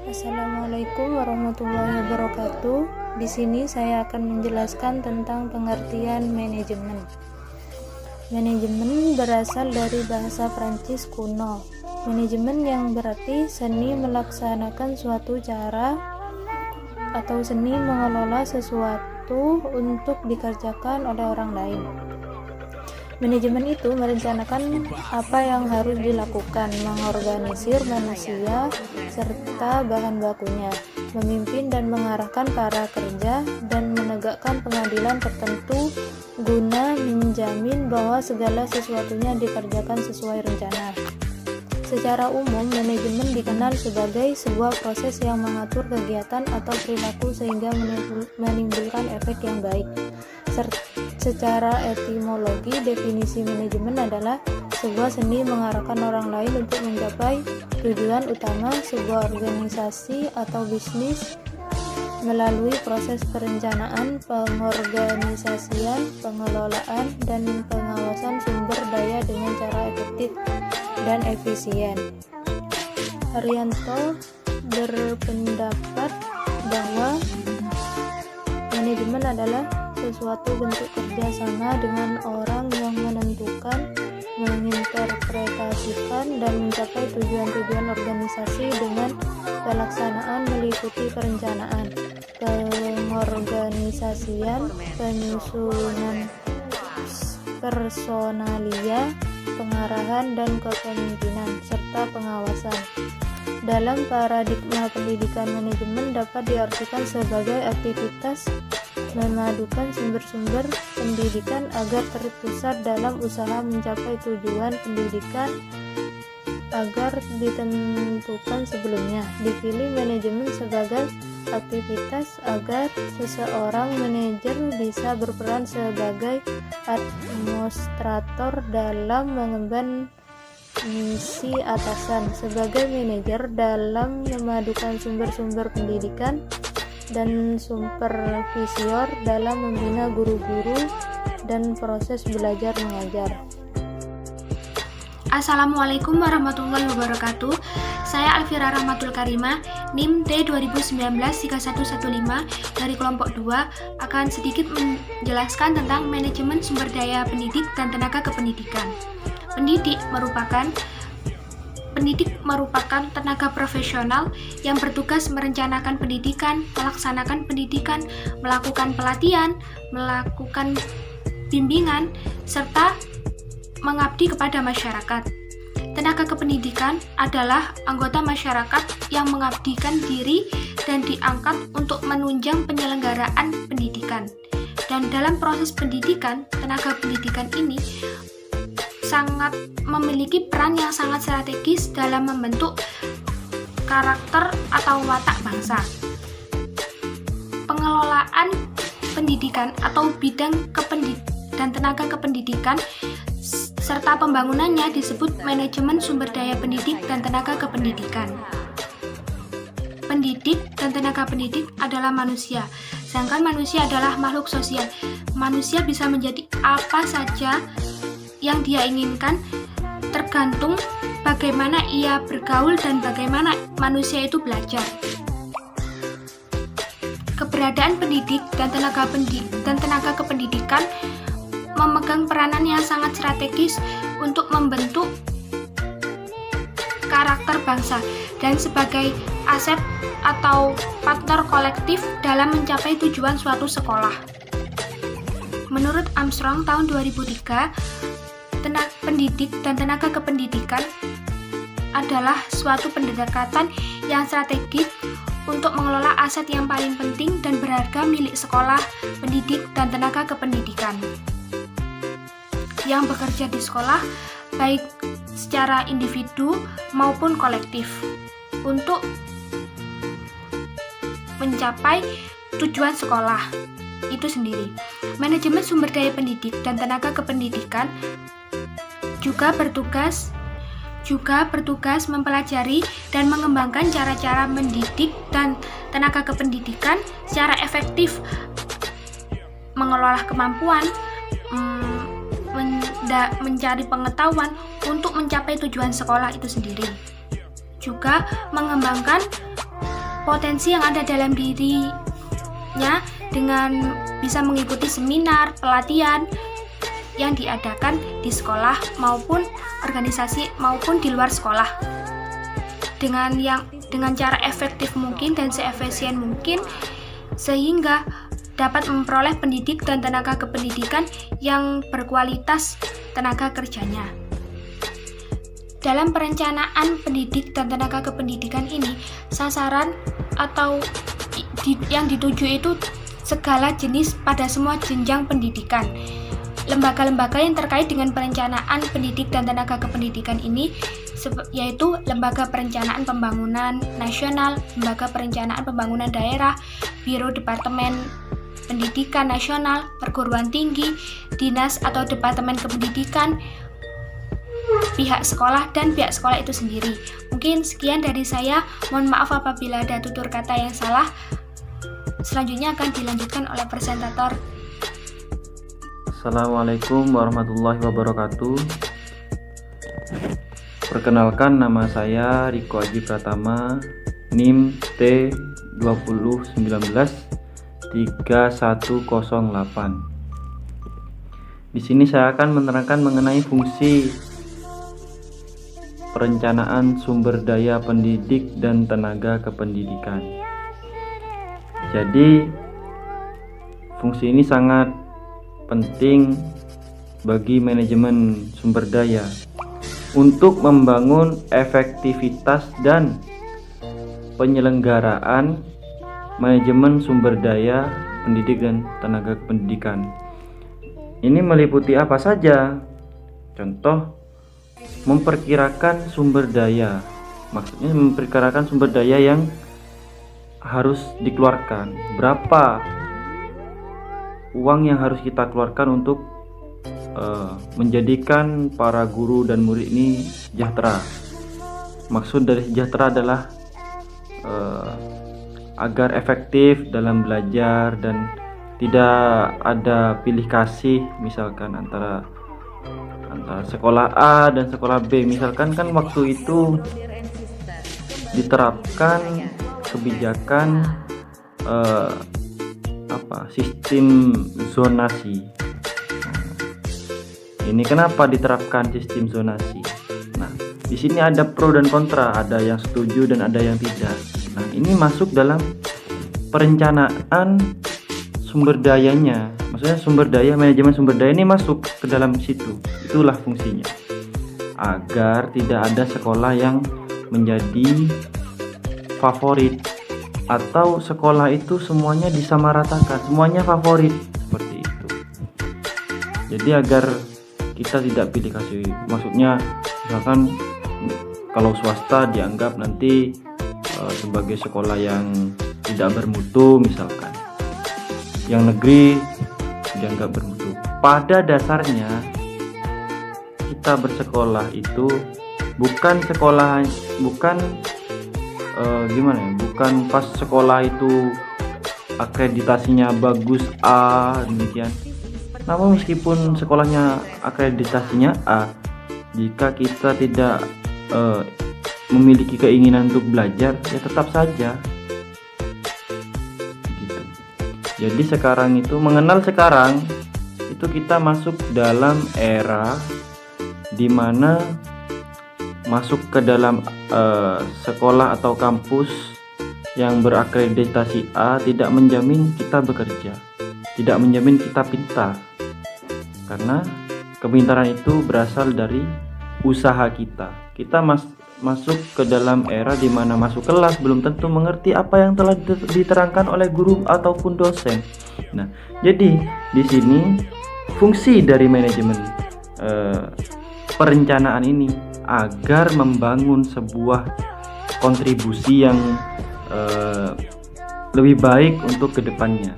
Assalamualaikum warahmatullahi wabarakatuh. Di sini saya akan menjelaskan tentang pengertian manajemen. Manajemen berasal dari bahasa Prancis kuno. Manajemen yang berarti seni melaksanakan suatu cara atau seni mengelola sesuatu untuk dikerjakan oleh orang lain. Manajemen itu merencanakan apa yang harus dilakukan, mengorganisir manusia serta bahan bakunya, memimpin dan mengarahkan para kerja, dan menegakkan pengadilan tertentu guna menjamin bahwa segala sesuatunya dikerjakan sesuai rencana. Secara umum, manajemen dikenal sebagai sebuah proses yang mengatur kegiatan atau perilaku sehingga menimbulkan efek yang baik. Secara etimologi, definisi manajemen adalah sebuah seni mengarahkan orang lain untuk mencapai tujuan utama sebuah organisasi atau bisnis melalui proses perencanaan, pengorganisasian, pengelolaan, dan pengawasan sumber daya dengan cara efektif dan efisien. Haryanto berpendapat bahwa manajemen adalah sesuatu bentuk kerjasama dengan orang yang menentukan, menginterpretasikan, dan mencapai tujuan-tujuan organisasi dengan pelaksanaan meliputi perencanaan, pengorganisasian, penyusunan personalia, pengarahan dan kepemimpinan, serta pengawasan. Dalam paradigma pendidikan, manajemen dapat diartikan sebagai aktivitas memadukan sumber-sumber pendidikan agar terpusat dalam usaha mencapai tujuan pendidikan agar ditentukan sebelumnya. Dipilih manajemen sebagai aktivitas agar seseorang manajer bisa berperan sebagai administrator dalam mengemban misi atasan, sebagai manajer dalam memadukan sumber-sumber pendidikan, dan supervisor dalam membina guru-guru dan proses belajar mengajar. Assalamualaikum warahmatullahi wabarakatuh. Saya Alfira Rahmatul Karimah, NIM D2019-3115 dari kelompok 2 akan sedikit menjelaskan tentang manajemen sumber daya pendidik dan tenaga kependidikan. Pendidik merupakan tenaga profesional yang bertugas merencanakan pendidikan, melaksanakan pendidikan, melakukan pelatihan, melakukan bimbingan, serta mengabdi kepada masyarakat. Tenaga kependidikan adalah anggota masyarakat yang mengabdikan diri dan diangkat untuk menunjang penyelenggaraan pendidikan. Dan dalam proses pendidikan, tenaga pendidikan ini sangat memiliki peran yang sangat strategis dalam membentuk karakter atau watak bangsa. Pengelolaan pendidikan atau bidang dan tenaga kependidikan serta pembangunannya disebut manajemen sumber daya pendidik dan tenaga kependidikan. Pendidik dan tenaga pendidik adalah manusia, sedangkan manusia adalah makhluk sosial. Manusia bisa menjadi apa saja yang dia inginkan tergantung bagaimana ia bergaul dan bagaimana manusia itu belajar. Keberadaan pendidik dan tenaga kependidikan memegang peranan yang sangat strategis untuk membentuk karakter bangsa dan sebagai aset atau faktor kolektif dalam mencapai tujuan suatu sekolah. Menurut Armstrong tahun 2003, pendidik dan tenaga kependidikan adalah suatu pendekatan yang strategis untuk mengelola aset yang paling penting dan berharga milik sekolah, pendidik, dan tenaga kependidikan yang bekerja di sekolah, baik secara individu maupun kolektif, untuk mencapai tujuan sekolah itu sendiri. Manajemen sumber daya pendidik dan tenaga kependidikan juga bertugas mempelajari dan mengembangkan cara-cara mendidik dan tenaga kependidikan secara efektif, mengelola kemampuan, mencari pengetahuan untuk mencapai tujuan sekolah itu sendiri. Juga mengembangkan potensi yang ada dalam dirinya dengan bisa mengikuti seminar, pelatihan yang diadakan di sekolah maupun organisasi maupun di luar sekolah. Dengan cara efektif mungkin dan seefisien mungkin, sehingga dapat memperoleh pendidik dan tenaga kependidikan yang berkualitas tenaga kerjanya. Dalam perencanaan pendidik dan tenaga kependidikan ini, sasaran atau yang dituju itu segala jenis pada semua jenjang pendidikan. Lembaga-lembaga yang terkait dengan perencanaan pendidik dan tenaga kependidikan ini yaitu Lembaga Perencanaan Pembangunan Nasional, Lembaga Perencanaan Pembangunan Daerah, Biro Departemen Pendidikan Nasional, Perguruan Tinggi, Dinas atau Departemen Kependidikan, pihak sekolah, dan pihak sekolah itu sendiri. Mungkin sekian dari saya, mohon maaf apabila ada tutur kata yang salah. Selanjutnya akan dilanjutkan oleh presentator. Assalamualaikum warahmatullahi wabarakatuh. Perkenalkan, nama saya Riko Aji Pratama, NIM T2019-3108. Di sini saya akan menerangkan mengenai fungsi perencanaan sumber daya pendidik dan tenaga kependidikan. Jadi, fungsi ini sangat penting bagi manajemen sumber daya untuk membangun efektivitas dan penyelenggaraan manajemen sumber daya pendidik dan tenaga pendidikan. Ini meliputi apa saja? Contoh, memperkirakan sumber daya. Maksudnya memperkirakan sumber daya yang harus dikeluarkan. Berapa uang yang harus kita keluarkan untuk menjadikan para guru dan murid ini sejahtera. Maksud dari sejahtera adalah agar efektif dalam belajar dan tidak ada pilih kasih, misalkan antara sekolah A dan sekolah B. Misalkan kan waktu itu diterapkan kebijakan sistem zonasi. Ini kenapa diterapkan sistem zonasi? Nah, di sini ada pro dan kontra, ada yang setuju dan ada yang tidak. Nah, ini masuk dalam perencanaan sumber dayanya. Maksudnya sumber daya, manajemen sumber daya ini masuk ke dalam situ. Itulah fungsinya. Agar tidak ada sekolah yang menjadi favorit atau sekolah itu semuanya disamaratakan, semuanya favorit seperti itu. Jadi agar kita tidak pilih kasih, maksudnya misalkan kalau swasta dianggap nanti sebagai sekolah yang tidak bermutu, misalkan yang negeri dianggap bermutu. Pada dasarnya kita bersekolah itu bukan pas sekolah itu akreditasinya bagus A demikian. Namun meskipun sekolahnya akreditasinya A, jika kita tidak memiliki keinginan untuk belajar, ya tetap saja gitu. Jadi sekarang itu kita masuk dalam era dimana masuk ke dalam sekolah atau kampus yang berakreditasi A tidak menjamin kita bekerja, tidak menjamin kita pintar, karena kepintaran itu berasal dari usaha kita. Kita masuk ke dalam era di mana masuk kelas belum tentu mengerti apa yang telah diterangkan oleh guru ataupun dosen. Nah, jadi di sini fungsi dari manajemen perencanaan ini agar membangun sebuah kontribusi yang lebih baik untuk kedepannya.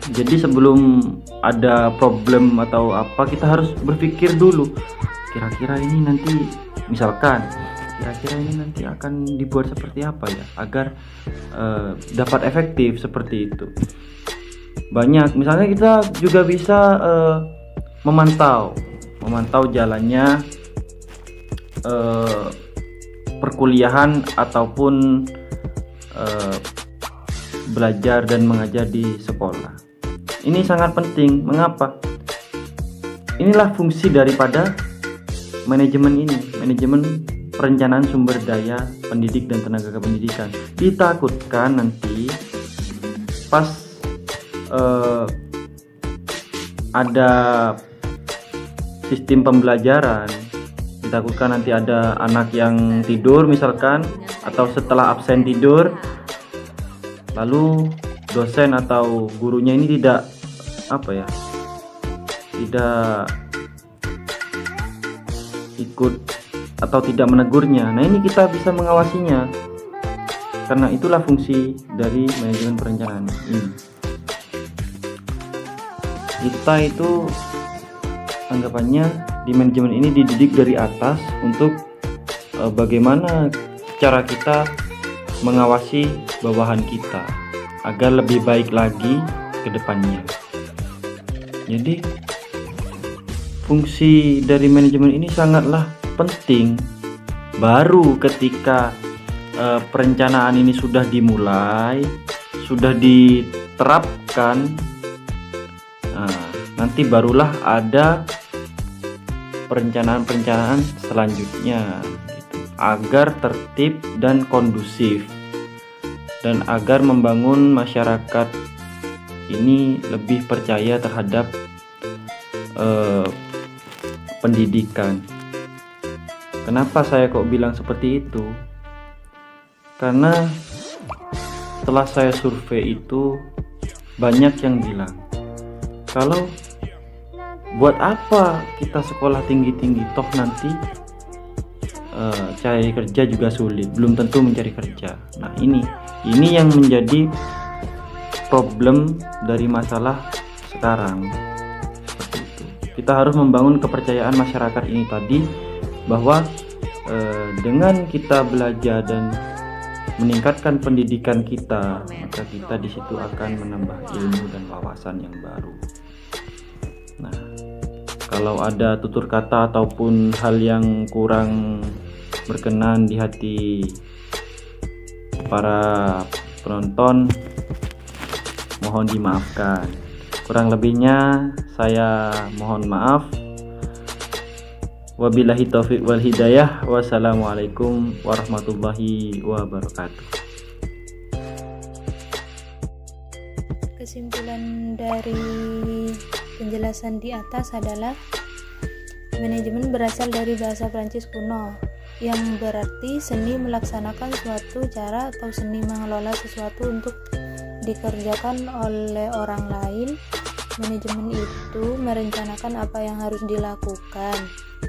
Jadi sebelum ada problem atau apa, kita harus berpikir dulu, kira-kira ini nanti akan dibuat seperti apa ya agar dapat efektif seperti itu. Banyak, misalnya kita juga bisa memantau memantau jalannya perkuliahan ataupun belajar dan mengajar di sekolah. Ini sangat penting. Mengapa? Inilah fungsi daripada manajemen ini, manajemen perencanaan sumber daya pendidik dan tenaga kependidikan. Ditakutkan nanti pas ada sistem pembelajaran, ditakutkan nanti ada anak yang tidur misalkan, atau setelah absen tidur, lalu dosen atau gurunya ini tidak ikut atau tidak menegurnya. Nah, ini kita bisa mengawasinya, karena itulah fungsi dari manajemen perencanaan ini. Kita itu anggapannya di manajemen ini dididik dari atas untuk bagaimana cara kita mengawasi bawahan kita agar lebih baik lagi ke depannya. Jadi fungsi dari manajemen ini sangatlah penting. Baru ketika perencanaan ini sudah dimulai, sudah diterapkan, nanti barulah ada perencanaan selanjutnya gitu, agar tertib dan kondusif, dan agar membangun masyarakat ini lebih percaya terhadap pendidikan. Kenapa saya kok bilang seperti itu? Karena setelah saya survei itu banyak yang bilang, kalau buat apa kita sekolah tinggi-tinggi, toh nanti cari kerja juga sulit, belum tentu mencari kerja. Nah, ini yang menjadi problem dari masalah sekarang. Seperti itu. Kita harus membangun kepercayaan masyarakat ini tadi, bahwa dengan kita belajar dan meningkatkan pendidikan kita, maka kita di situ akan menambah ilmu dan wawasan yang baru. Nah, kalau ada tutur kata ataupun hal yang kurang berkenan di hati para penonton, mohon dimaafkan. Kurang lebihnya saya mohon maaf. Wabillahi taufiq wal hidayah. Wassalamualaikum warahmatullahi wabarakatuh. Kesimpulan dari penjelasan di atas adalah manajemen berasal dari bahasa Prancis kuno yang berarti seni melaksanakan suatu cara atau seni mengelola sesuatu untuk dikerjakan oleh orang lain. Manajemen itu merencanakan apa yang harus dilakukan,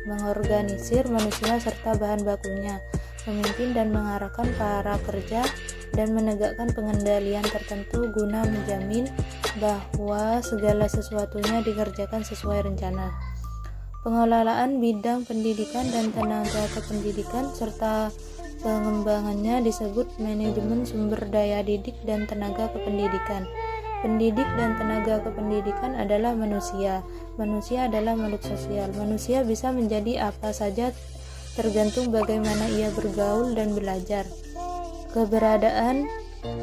mengorganisir manusia serta bahan bakunya, memimpin dan mengarahkan para kerja, dan menegakkan pengendalian tertentu guna menjamin bahwa segala sesuatunya dikerjakan sesuai rencana. Pengelolaan bidang pendidikan dan tenaga kependidikan serta pengembangannya disebut manajemen sumber daya didik dan tenaga kependidikan. Pendidik dan tenaga kependidikan adalah manusia. Manusia adalah makhluk sosial. Manusia bisa menjadi apa saja tergantung bagaimana ia bergaul dan belajar. Keberadaan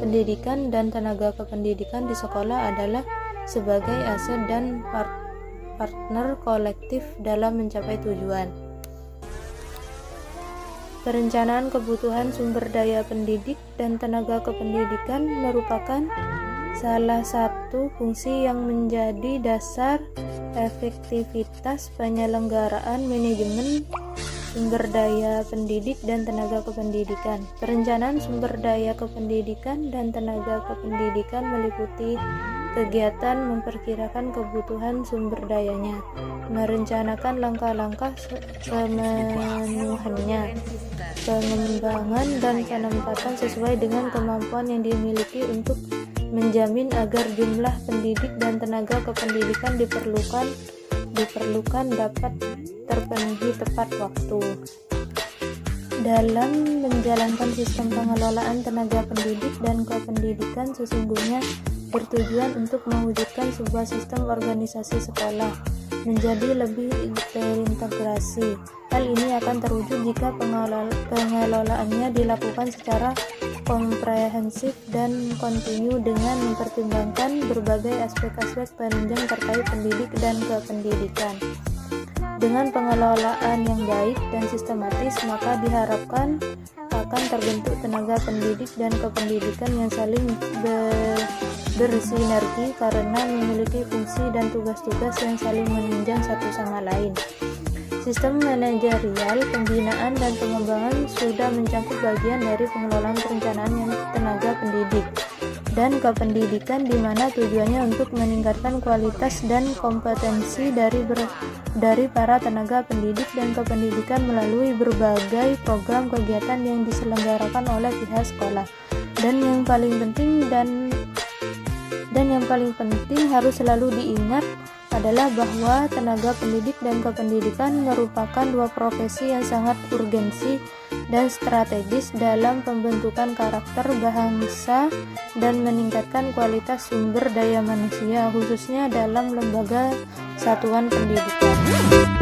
pendidikan dan tenaga kependidikan di sekolah adalah sebagai aset dan partner kolektif dalam mencapai tujuan. Perencanaan kebutuhan sumber daya pendidik dan tenaga kependidikan merupakan salah satu fungsi yang menjadi dasar efektivitas penyelenggaraan manajemen sumber daya pendidik dan tenaga kependidikan. Perencanaan sumber daya kependidikan dan tenaga kependidikan meliputi kegiatan memperkirakan kebutuhan sumber dayanya, merencanakan langkah-langkah pemenuhannya, pengembangan dan penempatan sesuai dengan kemampuan yang dimiliki untuk menjamin agar jumlah pendidik dan tenaga kependidikan diperlukan dapat terpenuhi tepat waktu. Dalam menjalankan sistem pengelolaan tenaga pendidik dan kependidikan, sesungguhnya bertujuan untuk mewujudkan sebuah sistem organisasi sekolah menjadi lebih terintegrasi. Hal ini akan terwujud jika pengelolaannya dilakukan secara komprehensif dan kontinu dengan mempertimbangkan berbagai aspek-aspek penunjang terkait pendidik dan kependidikan. Dengan pengelolaan yang baik dan sistematis, maka diharapkan akan terbentuk tenaga pendidik dan kependidikan yang saling bersinergi karena memiliki fungsi dan tugas-tugas yang saling menunjang satu sama lain. Sistem manajerial, pembinaan, dan pengembangan sudah mencakup bagian dari pengelolaan perencanaan yang tenaga pendidik dan kependidikan, di mana tujuannya untuk meningkatkan kualitas dan kompetensi dari para tenaga pendidik dan kependidikan melalui berbagai program kegiatan yang diselenggarakan oleh pihak sekolah. Dan yang paling penting harus selalu diingat adalah bahwa tenaga pendidik dan kependidikan merupakan dua profesi yang sangat urgensi dan strategis dalam pembentukan karakter bangsa dan meningkatkan kualitas sumber daya manusia, khususnya dalam lembaga satuan pendidikan.